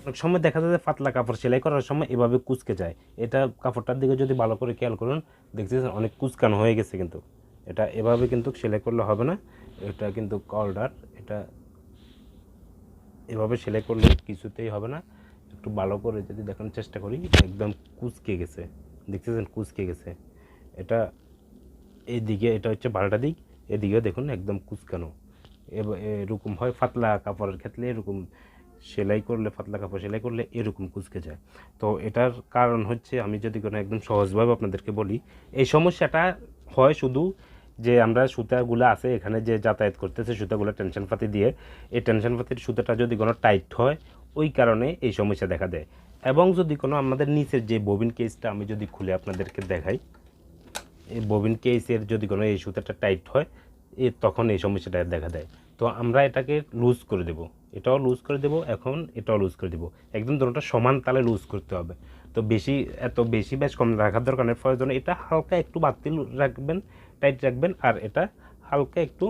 অনেক সময় দেখা যায় যে পাতলা কাপড় সেলাই করার সময় এভাবে কুঁচকে যায়। এটা কাপড়টার দিকে যদি ভালো করে খেয়াল করুন, দেখতেছেন অনেক কুঁচকানো হয়ে গেছে। কিন্তু এটা এভাবে কিন্তু সেলাই করলে হবে না। এটা কিন্তু কলডার, এটা এভাবে সেলাই করলে কিছুতেই হবে না। একটু ভালো করে যদি দেখানোর চেষ্টা করি, একদম কুঁচকে গেছে, দেখতেছেন কুঁচকে গেছে। এটা এইদিকে, এটা হচ্ছে বারোটা দিক, এদিকেও দেখুন একদম কুঁচকানো। এরকম হয় পাতলা কাপড়ের ক্ষেত্রে, এরকম সেলাই করলে, পাতলা কাপড় সেলাই করলে এরকম কুঁচকে যায়। তো এটার কারণ হচ্ছে, আমি যদি কোনো একদম সহজভাবে আপনাদেরকে বলি, এই সমস্যাটা হয় শুধু যে আমরা সুতাগুলো আছে এখানে যে যাতায়াত করতেছে সুতাগুলো টেনশন পাতি দিয়ে, এই টেনশন পাতির সুতাটা যদি কোনো টাইট হয়, ওই কারণে এই সমস্যা দেখা দেয়। এবং যদি কোনো আমাদের নিচের যে ববিন কেসটা আমি যদি খুলে আপনাদেরকে দেখাই, এই ববিন কেসের যদি কোনো এই সুতাটা টাইট হয়, তখন এই সমস্যাটা দেখা দেয়। তো আমরা এটাকে লুজ করে দেব, এটাও লুজ করে দেব, এখন এটাও লুজ করে দেব। একদম দুটোটা সমান তালে লুজ করতে হবে। তো এত বেশি ব্যাস কম রাখার দরকার নেই। প্রয়োজনে এটা হালকা একটু বাড়তি রাখবেন, টাইট রাখবেন, আর এটা হালকা একটু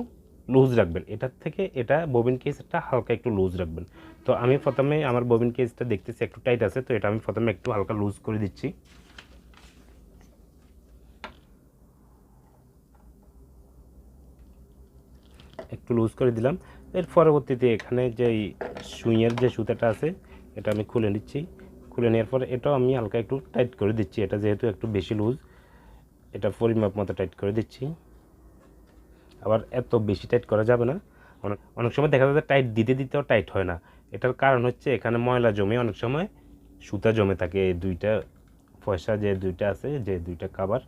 লুজ রাখবেন। এটার থেকে এটা ববিন কেসটা হালকা একটু লুজ রাখবেন। তো আমি প্রথমে আমার ববিন কেসটা দেখতেছি একটু টাইট আছে, তো এটা আমি প্রথমে একটু হালকা লুজ করে দিচ্ছি। একটু লুজ করে দিলাম। এর পরবর্তীতে এখানে যে সুইয়ের যে সুতাটা আছে, এটা আমি খুলে নিচ্ছি। খুলে নেওয়ার পরে এটাও আমি হালকা একটু টাইট করে দিচ্ছি। এটা যেহেতু একটু বেশি লুজ, এটা পরিমাপ মতো টাইট করে দিচ্ছি। আবার এত বেশি টাইট করা যাবে না। অনেক অনেক সময় দেখা যায় টাইট দিতে দিতেও টাইট হয় না। এটার কারণ হচ্ছে এখানে ময়লা জমে, অনেক সময় সুতা জমে থাকে। এই দুইটা পয়সা যে দুইটা আছে, যে দুইটা কাভার,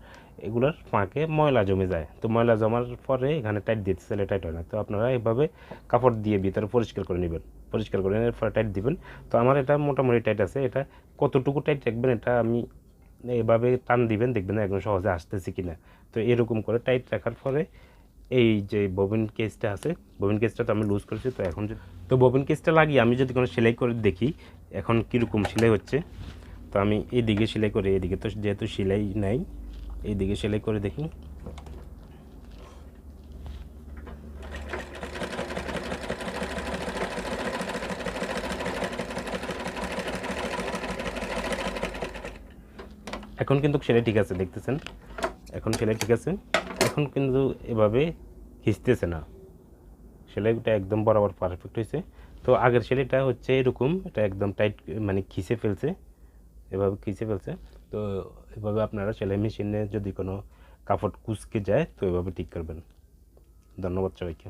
এগুলোর ফাঁকে ময়লা জমে যায়। তো ময়লা জমার পরে এখানে টাইট দিতে চাইলে টাইট হয় না। তো আপনারা এভাবে কাপড় দিয়ে ভিতরে পরিষ্কার করে নেবেন, পরিষ্কার করে নেওয়ার পরে টাইট দিবেন। তো আমার এটা মোটামুটি টাইট আছে। এটা কতটুকু টাইট রাখবেন, এটা আমি এভাবে টান দিবেন, দেখবেন একদম সহজে আসতেছে কিনা। তো এরকম করে টাইট রাখার পরে এই যে ববিন কেসটা আছে, ববিন কেসটা তো আমি লুজ করেছি। তো এখন তো ববিন কেসটা লাগিয়ে আমি যদি কোনো সেলাই করে দেখি এখন কীরকম সেলাই হচ্ছে, তো আমি এইদিকে সেলাই করে, এদিকে তো যেহেতু সেলাই নাই, এইদিকে সেলাই করে দেখি। এখন কিন্তু সেলাই ঠিক আছে, দেখতেছেন এখন সেলাই ঠিক আছে। এখন কিন্তু এভাবে হিঁচতেছে না, সেলাইটা একদম বরাবর পারফেক্ট হয়েছে। তো আগের সেলাইটা হচ্ছে এরকম, এটা একদম টাইট, মানে খিঁচে ফেলছে, এভাবে খিঁচে ফেলছে। তো এভাবে আপনারা সেলাই মেশিনে যদি কোনো কাপড় কুঁচকে যায়, তো এভাবে ঠিক করবেন। ধন্যবাদ সবাইকে।